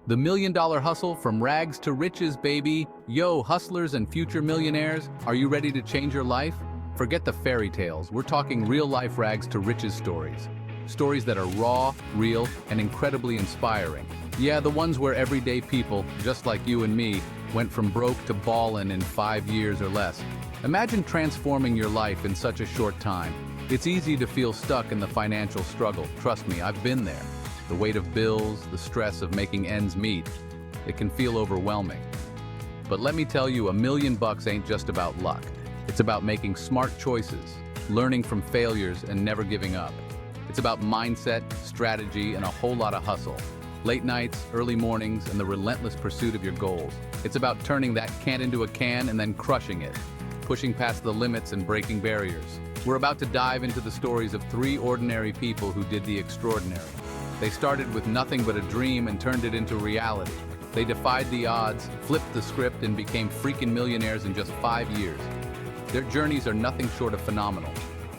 The Million Dollar Hustle from rags to riches, baby. Yo, hustlers and future millionaires, are you ready to change your life? Forget the fairy tales, we're talking real-life rags to riches stories. Stories that are raw, real, and incredibly inspiring. Yeah, the ones where everyday people, just like you and me, went from broke to ballin' in 5 years or less. Imagine transforming your life in such a short time. It's easy to feel stuck in the financial struggle. Trust me, I've been there. The weight of bills, the stress of making ends meet. It can feel overwhelming. But let me tell you, $1 million ain't just about luck. It's about making smart choices, learning from failures, and never giving up. It's about mindset, strategy, and a whole lot of hustle. Late nights, early mornings, and the relentless pursuit of your goals. It's about turning that can into a can and then crushing it, pushing past the limits and breaking barriers. We're about to dive into the stories of 3 ordinary people who did the extraordinary. They started with nothing but a dream and turned it into reality. They defied the odds, flipped the script, and became freaking millionaires in just 5 years. Their journeys are nothing short of phenomenal.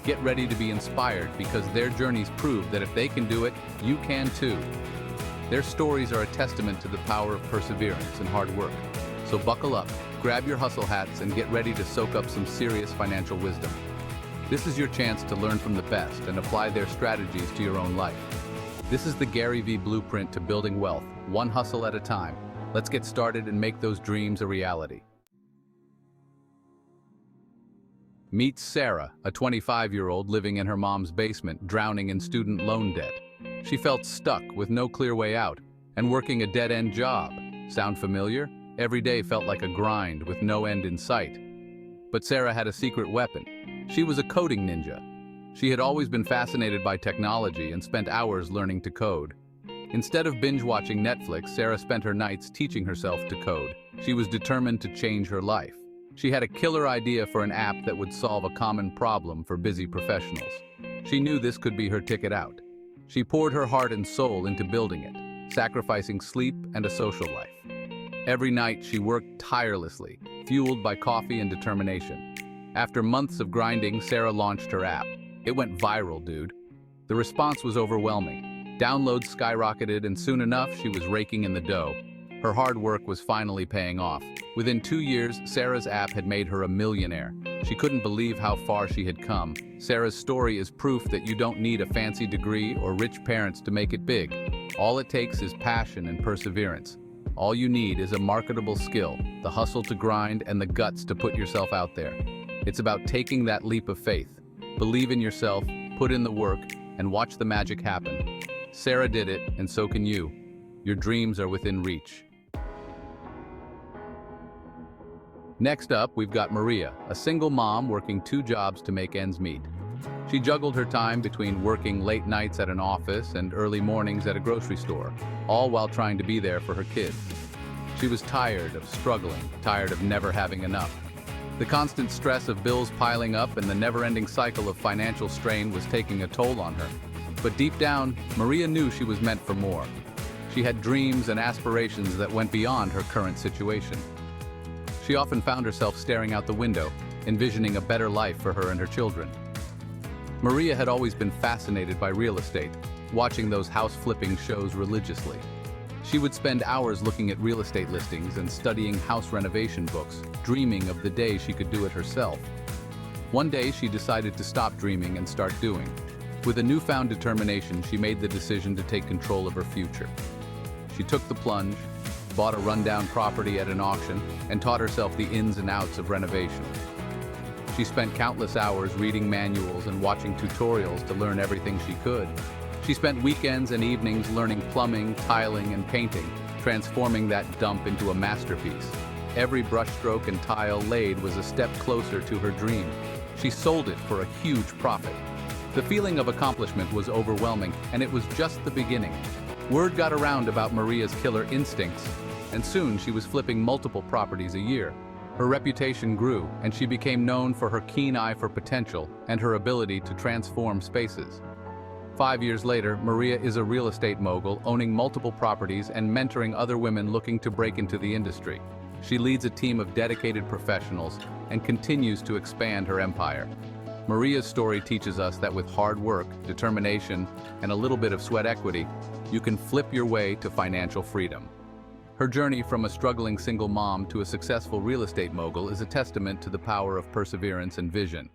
Get ready to be inspired because their journeys prove that if they can do it, you can too. Their stories are a testament to the power of perseverance and hard work. So buckle up, grab your hustle hats, and get ready to soak up some serious financial wisdom. This is your chance to learn from the best and apply their strategies to your own life. This is the Gary V blueprint to building wealth, one hustle at a time. Let's get started and make those dreams a reality. Meet Sarah, a 25-year-old living in her mom's basement, drowning in student loan debt. She felt stuck with no clear way out and working a dead-end job. Sound familiar? Every day felt like a grind with no end in sight. But Sarah had a secret weapon. She was a coding ninja. She had always been fascinated by technology and spent hours learning to code. Instead of binge-watching Netflix, Sarah spent her nights teaching herself to code. She was determined to change her life. She had a killer idea for an app that would solve a common problem for busy professionals. She knew this could be her ticket out. She poured her heart and soul into building it, sacrificing sleep and a social life. Every night she worked tirelessly, fueled by coffee and determination. After months of grinding, Sarah launched her app. It went viral, dude. The response was overwhelming. Downloads skyrocketed, and soon enough, she was raking in the dough. Her hard work was finally paying off. Within 2 years, Sarah's app had made her a millionaire. She couldn't believe how far she had come. Sarah's story is proof that you don't need a fancy degree or rich parents to make it big. All it takes is passion and perseverance. All you need is a marketable skill, the hustle to grind, and the guts to put yourself out there. It's about taking that leap of faith. Believe in yourself, put in the work, and watch the magic happen. Sarah did it, and so can you. Your dreams are within reach. Next up, we've got Maria, a single mom working 2 jobs to make ends meet. She juggled her time between working late nights at an office and early mornings at a grocery store, all while trying to be there for her kids. She was tired of struggling, tired of never having enough. The constant stress of bills piling up and the never-ending cycle of financial strain was taking a toll on her. But deep down, Maria knew she was meant for more. She had dreams and aspirations that went beyond her current situation. She often found herself staring out the window, envisioning a better life for her and her children. Maria had always been fascinated by real estate, watching those house-flipping shows religiously. She would spend hours looking at real estate listings and studying house renovation books, dreaming of the day she could do it herself. One day, she decided to stop dreaming and start doing. With a newfound determination, she made the decision to take control of her future. She took the plunge, bought a rundown property at an auction, and taught herself the ins and outs of renovation. She spent countless hours reading manuals and watching tutorials to learn everything she could. She spent weekends and evenings learning plumbing, tiling, and painting, transforming that dump into a masterpiece. Every brushstroke and tile laid was a step closer to her dream. She sold it for a huge profit. The feeling of accomplishment was overwhelming, and it was just the beginning. Word got around about Maria's killer instincts, and soon she was flipping multiple properties a year. Her reputation grew, and she became known for her keen eye for potential and her ability to transform spaces. 5 years later, Maria is a real estate mogul, owning multiple properties and mentoring other women looking to break into the industry. She leads a team of dedicated professionals and continues to expand her empire. Maria's story teaches us that with hard work, determination, and a little bit of sweat equity, you can flip your way to financial freedom. Her journey from a struggling single mom to a successful real estate mogul is a testament to the power of perseverance and vision.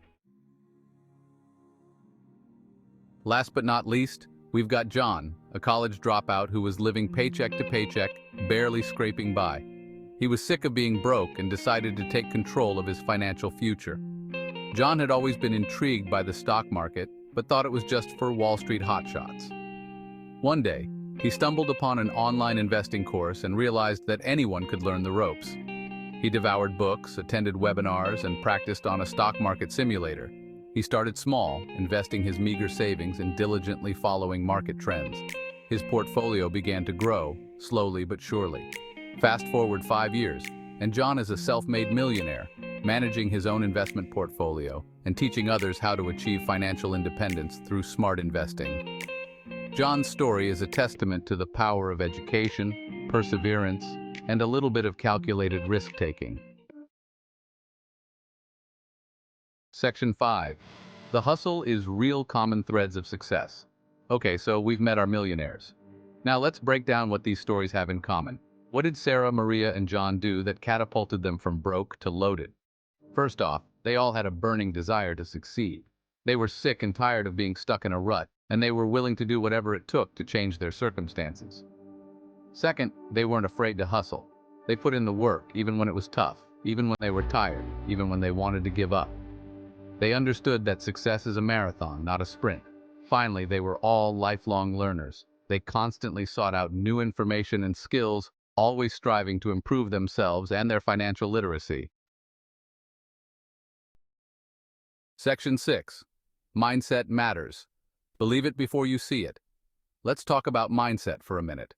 Last but not least, we've got John, a college dropout who was living paycheck to paycheck, barely scraping by. He was sick of being broke and decided to take control of his financial future. John had always been intrigued by the stock market, but thought it was just for Wall Street hotshots. One day, he stumbled upon an online investing course and realized that anyone could learn the ropes. He devoured books, attended webinars, and practiced on a stock market simulator. He started small, investing his meager savings and diligently following market trends. His portfolio began to grow, slowly but surely. Fast forward 5 years, and John is a self-made millionaire, managing his own investment portfolio and teaching others how to achieve financial independence through smart investing. John's story is a testament to the power of education, perseverance, and a little bit of calculated risk-taking. Section 5. The hustle is real common threads of success. Okay, so we've met our millionaires. Now let's break down what these stories have in common. What did Sarah, Maria, and John do that catapulted them from broke to loaded? First off, they all had a burning desire to succeed. They were sick and tired of being stuck in a rut, and they were willing to do whatever it took to change their circumstances. Second, they weren't afraid to hustle. They put in the work, even when it was tough, even when they were tired, even when they wanted to give up. They understood that success is a marathon, not a sprint. Finally, they were all lifelong learners. They constantly sought out new information and skills, always striving to improve themselves and their financial literacy. Section 6. Mindset matters. Believe it before you see it. Let's talk about mindset for a minute.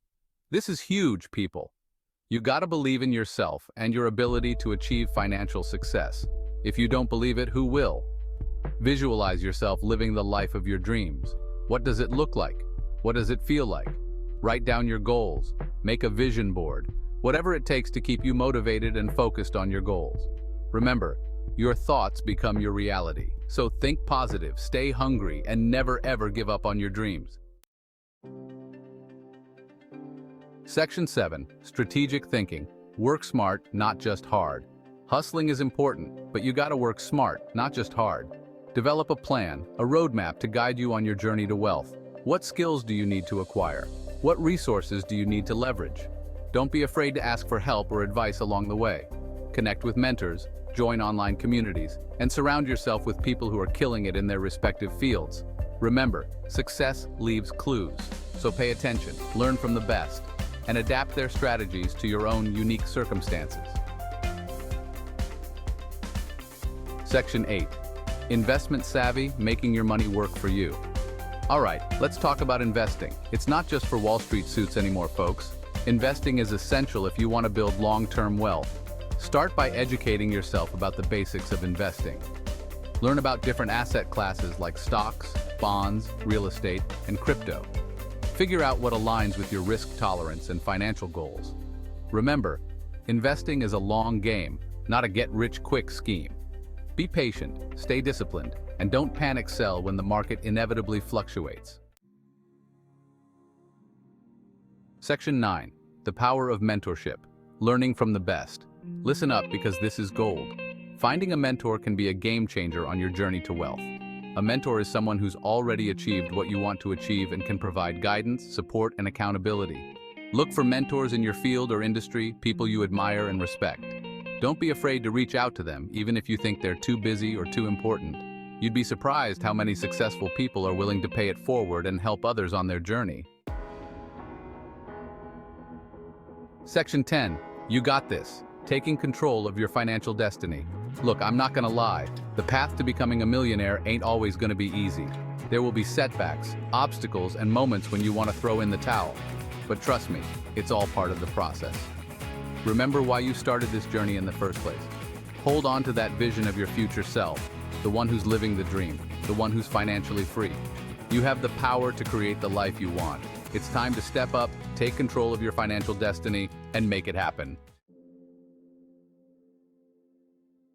This is huge, people. You gotta believe in yourself and your ability to achieve financial success. If you don't believe it, who will? Visualize yourself living the life of your dreams. What does it look like? What does it feel like? Write down your goals. Make a vision board. Whatever it takes to keep you motivated and focused on your goals. Remember, your thoughts become your reality. So think positive, stay hungry, and never ever give up on your dreams. Section 7. Strategic thinking. Work smart, not just hard. Hustling is important, but you gotta work smart, not just hard. Develop a plan, a roadmap to guide you on your journey to wealth. What skills do you need to acquire? What resources do you need to leverage? Don't be afraid to ask for help or advice along the way. Connect with mentors, join online communities, and surround yourself with people who are killing it in their respective fields. Remember, success leaves clues, so pay attention, learn from the best, and adapt their strategies to your own unique circumstances. Section 8. Investment savvy, making your money work for you. All right, let's talk about investing. It's not just for Wall Street suits anymore, folks. Investing is essential if you want to build long-term wealth. Start by educating yourself about the basics of investing. Learn about different asset classes like stocks, bonds, real estate, and crypto. Figure out what aligns with your risk tolerance and financial goals. Remember, investing is a long game, not a get-rich-quick scheme. Be patient, stay disciplined, and don't panic sell when the market inevitably fluctuates. Section 9. The power of mentorship. Learning from the best. Listen up because this is gold. Finding a mentor can be a game changer on your journey to wealth. A mentor is someone who's already achieved what you want to achieve and can provide guidance, support, and accountability. Look for mentors in your field or industry, people you admire and respect. Don't be afraid to reach out to them, even if you think they're too busy or too important. You'd be surprised how many successful people are willing to pay it forward and help others on their journey. Section 10. You got this. Taking control of your financial destiny. Look, I'm not gonna lie. The path to becoming a millionaire ain't always gonna be easy. There will be setbacks, obstacles, and moments when you want to throw in the towel. But trust me, it's all part of the process. Remember why you started this journey in the first place. Hold on to that vision of your future self, the one who's living the dream, the one who's financially free. You have the power to create the life you want. It's time to step up, take control of your financial destiny, and make it happen.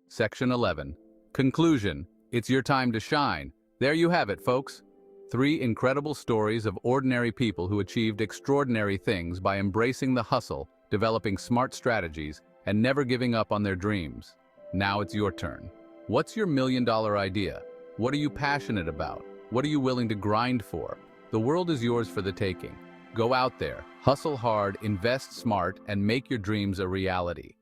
Section 11. Conclusion. It's your time to shine. There you have it, folks. 3 incredible stories of ordinary people who achieved extraordinary things by embracing the hustle, developing smart strategies, and never giving up on their dreams. Now it's your turn. What's your million-dollar idea? What are you passionate about? What are you willing to grind for? The world is yours for the taking. Go out there, hustle hard, invest smart, and make your dreams a reality.